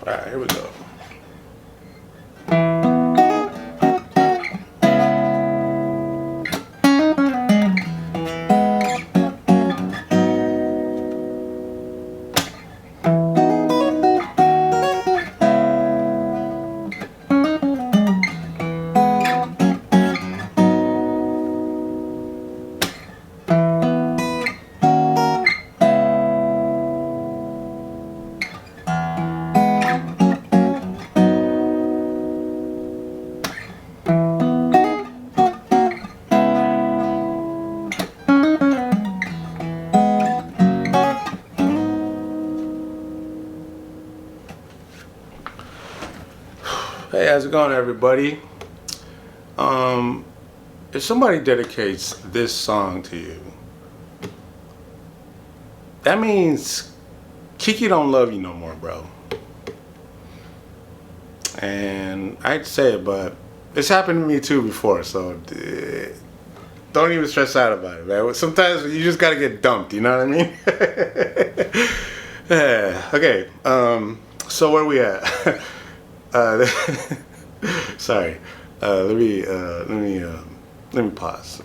Alright, here we go. Hey, how's it going, everybody? If somebody dedicates this song to you, that means Kiki don't love you no more, bro. And I hate to say it, but it's happened to me too before, so don't even stress out about it, man. Sometimes you just gotta get dumped, you know what I mean? Yeah, okay, so where we at? Sorry. Let me pause.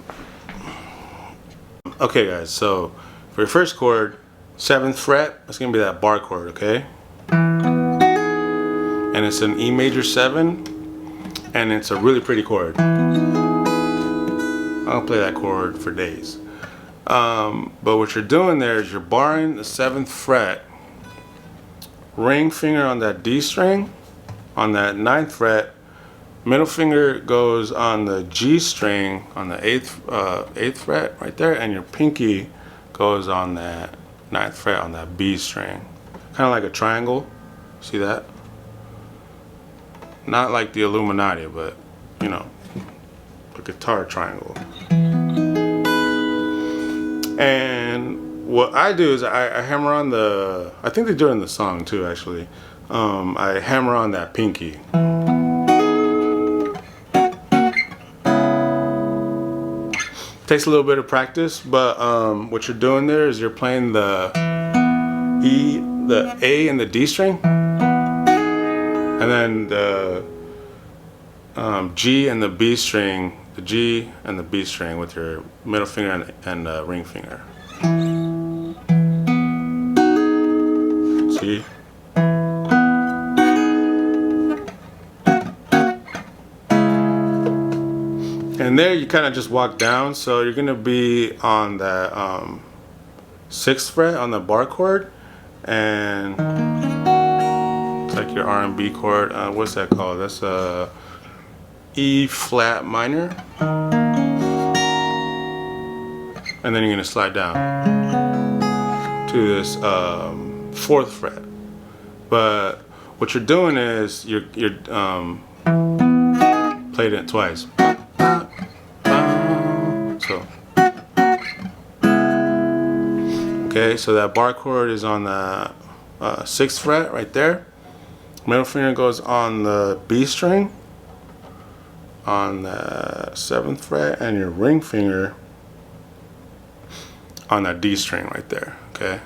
Okay, guys. So for your first chord, 7th fret, it's gonna be that bar chord, okay? And it's an E major 7, and it's a really pretty chord. I'll play that chord for days. But what you're doing there is you're barring the 7th fret, ring finger on that D string. On that 9th fret, middle finger goes on the G string on the 8th fret right there, and your pinky goes on that 9th fret on that B string. Kind of like a triangle. See that? Not like the Illuminati, but you know, a guitar triangle. And what I do is I hammer on the, I think they do it in the song too, actually. I hammer on that pinky. Takes a little bit of practice, but what you're doing there is you're playing the E, the A and the D string, and then the G and the B string, the G and the B string with your middle finger and ring finger. See? And there you kind of just walk down, so you're gonna be on that 6th fret on the bar chord, and it's like your RnB chord. What's that called? That's a E flat minor, and then you're gonna slide down to this 4th fret. But what you're doing is you're played it twice. So, okay, so that bar chord is on the 6th fret right there. Middle finger goes on the B string on the 7th fret, and your ring finger on that D string right there, okay?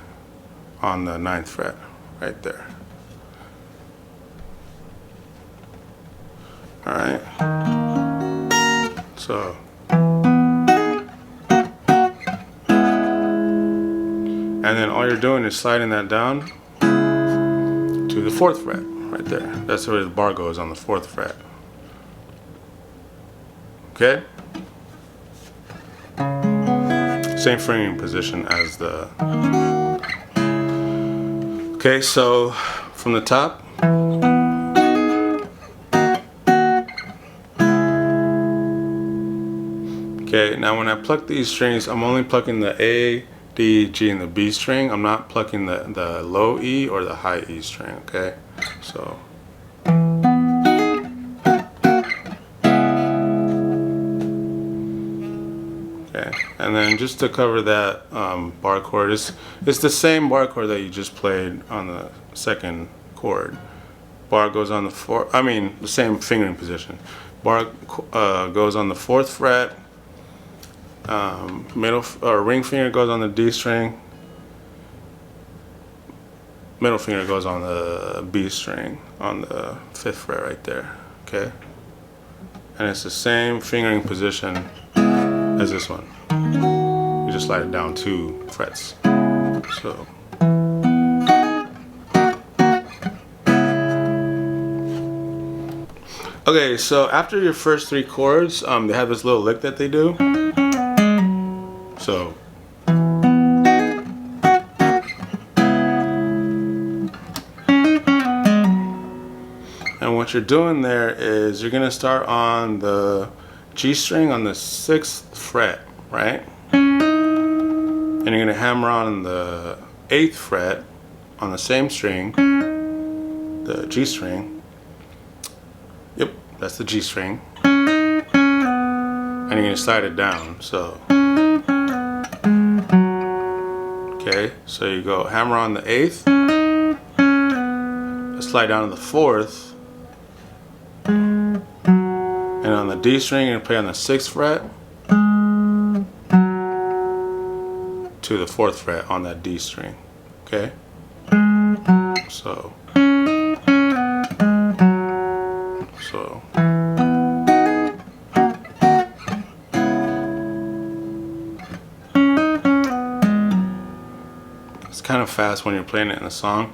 On the 9th fret right there. All right. So, and then all you're doing is sliding that down to the 4th fret right there. That's where the bar goes, on the 4th fret. Okay? Same fingering position as the... Okay, so from the top. Okay, now when I pluck these strings, I'm only plucking the A, D, G, and the B string. I'm not plucking the low E or the high E string, okay? So. Okay, and then just to cover that bar chord, it's the same bar chord that you just played on the 2nd chord. Bar goes on the the same fingering position. Bar goes on the 4th fret. Ring finger goes on the D string. middle finger goes on the B string on the 5th fret right there, okay? And it's the same fingering position as this one. You just slide it down 2 frets. So. Okay, so after your first 3 chords, they have this little lick that they do. So. And what you're doing there is you're gonna start on the G string on the 6th fret, right? And you're gonna hammer on the 8th fret on the same string, the G string. Yep, that's the G string. And you're gonna slide it down, so. Okay, so you go hammer on the 8th, slide down to the 4th, and on the D string you're gonna play on the 6th fret to the 4th fret on that D string, okay? So. It's kind of fast when you're playing it in a song.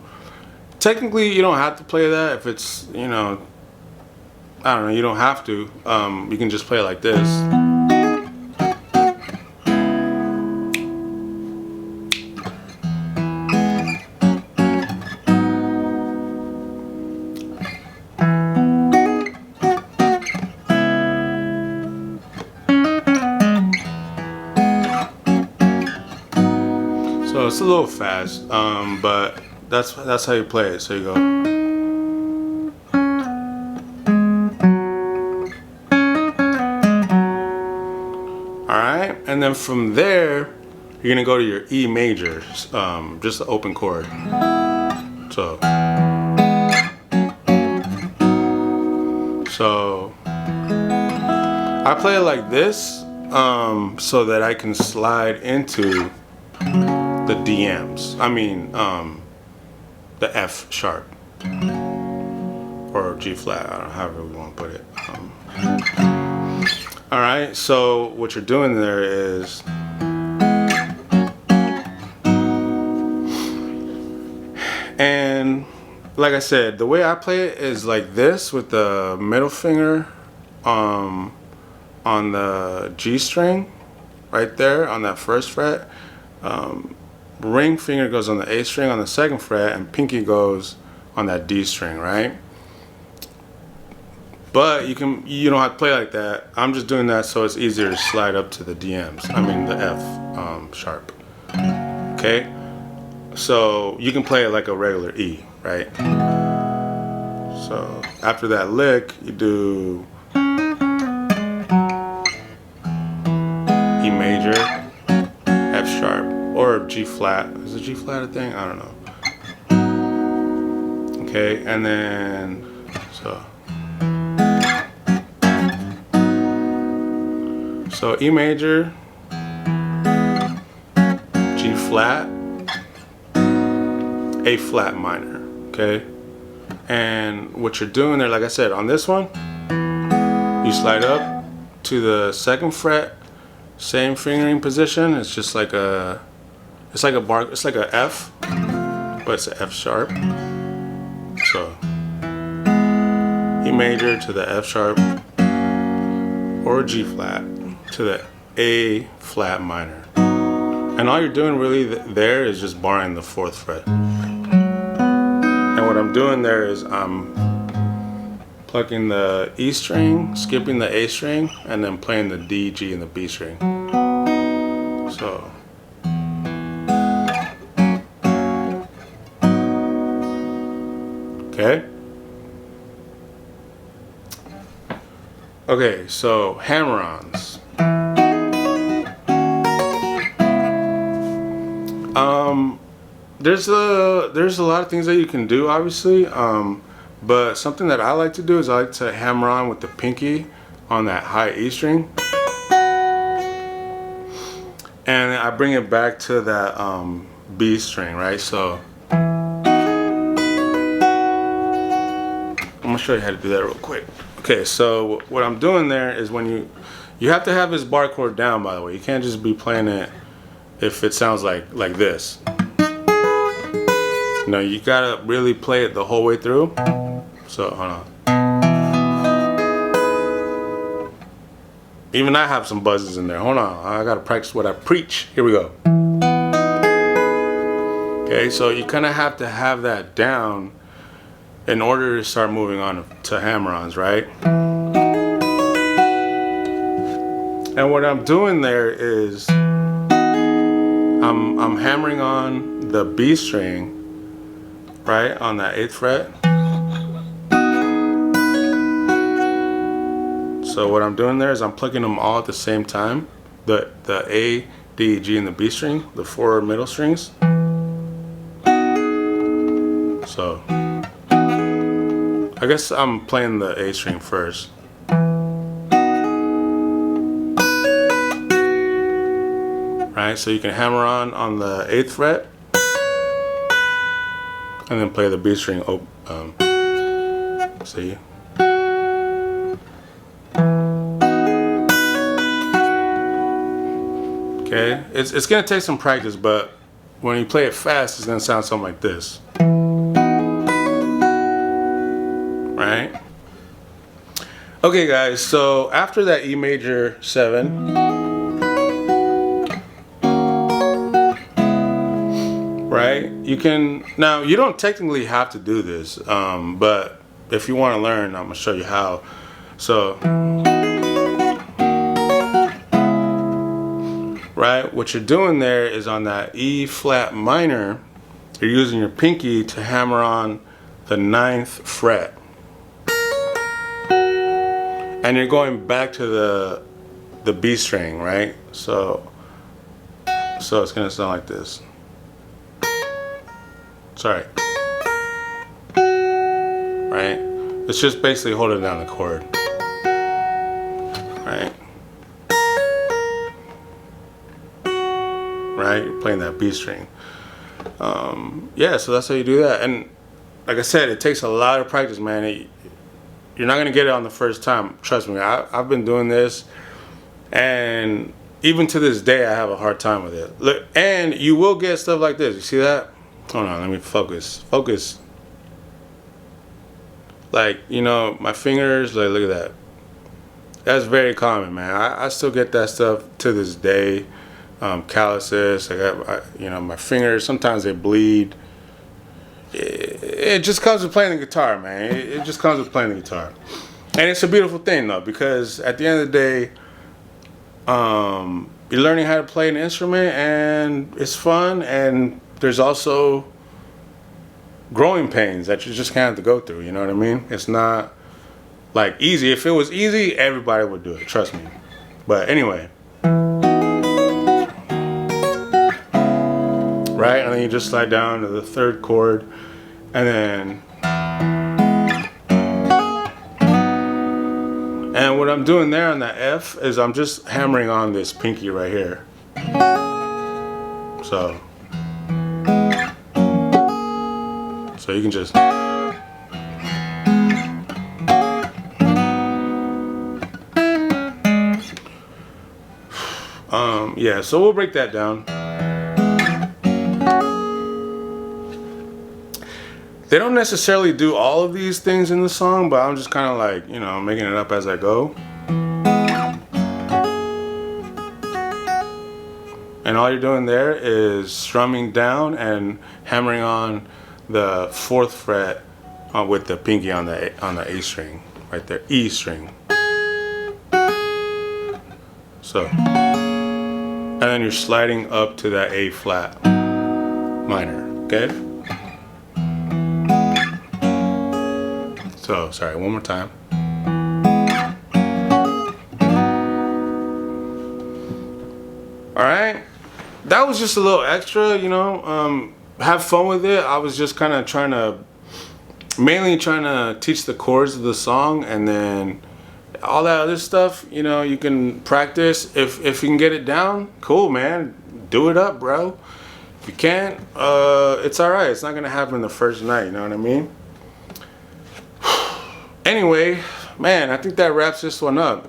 Technically, you don't have to play that if it's, you know, I don't know, you don't have to. You can just play it like this. So it's a little fast, but that's how you play it. So you go. Alright, and then from there, you're gonna go to your E major, just the open chord. So I play it like this, so that I can slide into the DMs. I mean, the F sharp or G flat, I don't know, however we want to put it. All right, so what you're doing there is and like I said, the way I play it is like this with the middle finger on the G string right there on that 1st fret. Ring finger goes on the A string on the 2nd fret, and pinky goes on that D string, right? But you don't have to play like that. I'm just doing that so it's easier to slide up to the DMs. I mean the F sharp. Okay? So you can play it like a regular E, right? So after that lick, you do E major, F sharp, or G flat. Is it G flat a thing? I don't know. Okay, and then so E major, G flat, A flat minor, okay? And what you're doing there, like I said, on this one, you slide up to the 2nd fret, same fingering position. It's just like a, it's like a F, but it's an F sharp. So E major to the F sharp, or G flat to the A flat minor. And all you're doing really there is just barring the 4th fret. And what I'm doing there is I'm plucking the E string, skipping the A string, and then playing the D, G, and the B string. So. Okay? Okay, so hammer-ons. There's a lot of things that you can do, obviously, but something that I like to do is I like to hammer on with the pinky on that high E string, and I bring it back to that B string, right? So gonna show you how to do that real quick. Okay, so what I'm doing there is when you have to have this bar chord down, by the way. You can't just be playing it if it sounds like this. No, you gotta really play it the whole way through. So hold on. Even I have some buzzes in there. Hold on, I gotta practice what I preach. Here we go. Okay, so you kind of have to have that down in order to start moving on to hammer-ons, right? And what I'm doing there is I'm hammering on the B string, right, on that 8th fret. So what I'm doing there is I'm plucking them all at the same time. The A, D, G, and the B string, the 4 middle strings. So I guess I'm playing the A string first. Right, so you can hammer on the 8th fret and then play the B string. See? Okay, it's gonna take some practice, but when you play it fast, it's gonna sound something like this. Right? Okay, guys, so after that E major 7, right, you can, now you don't technically have to do this, but if you want to learn, I'm gonna show you how. So, right, what you're doing there is on that E flat minor, you're using your pinky to hammer on the 9th fret. And you're going back to the B string, right? So it's gonna sound like this. Sorry. Right? It's just basically holding down the chord. Right? Right? You're playing that B string. Yeah, so that's how you do that. And like I said, it takes a lot of practice, man. You're not gonna get it on the first time. Trust me, I've been doing this, and even to this day, I have a hard time with it. Look, and you will get stuff like this. You see that? Hold on, let me focus. Focus. Like, you know, my fingers, like, look at that. That's very common, man. I still get that stuff to this day. Calluses, you know, my fingers, sometimes they bleed. It just comes with playing the guitar, man. It just comes with playing the guitar. And it's a beautiful thing, though, because at the end of the day, you're learning how to play an instrument, and it's fun, and there's also growing pains that you just kind of have to go through, you know what I mean? It's not, like, easy. If it was easy, everybody would do it, trust me. But anyway. Right, and then you just slide down to the 3rd chord, and then, and what I'm doing there on that F is I'm just hammering on this pinky right here. So you can just, yeah, so we'll break that down. They don't necessarily do all of these things in the song, but I'm just kind of like, you know, making it up as I go. And all you're doing there is strumming down and hammering on the 4th fret with the pinky on the A string, right there, E string. So, and then you're sliding up to that A flat minor, okay? So, sorry, one more time. Alright, that was just a little extra, you know, have fun with it. I was just kind of mainly trying to teach the chords of the song, and then all that other stuff, you know, you can practice. If you can get it down, cool, man, do it up, bro. If you can't, it's alright, it's not gonna happen the first night, you know what I mean? Anyway, man, I think that wraps this one up.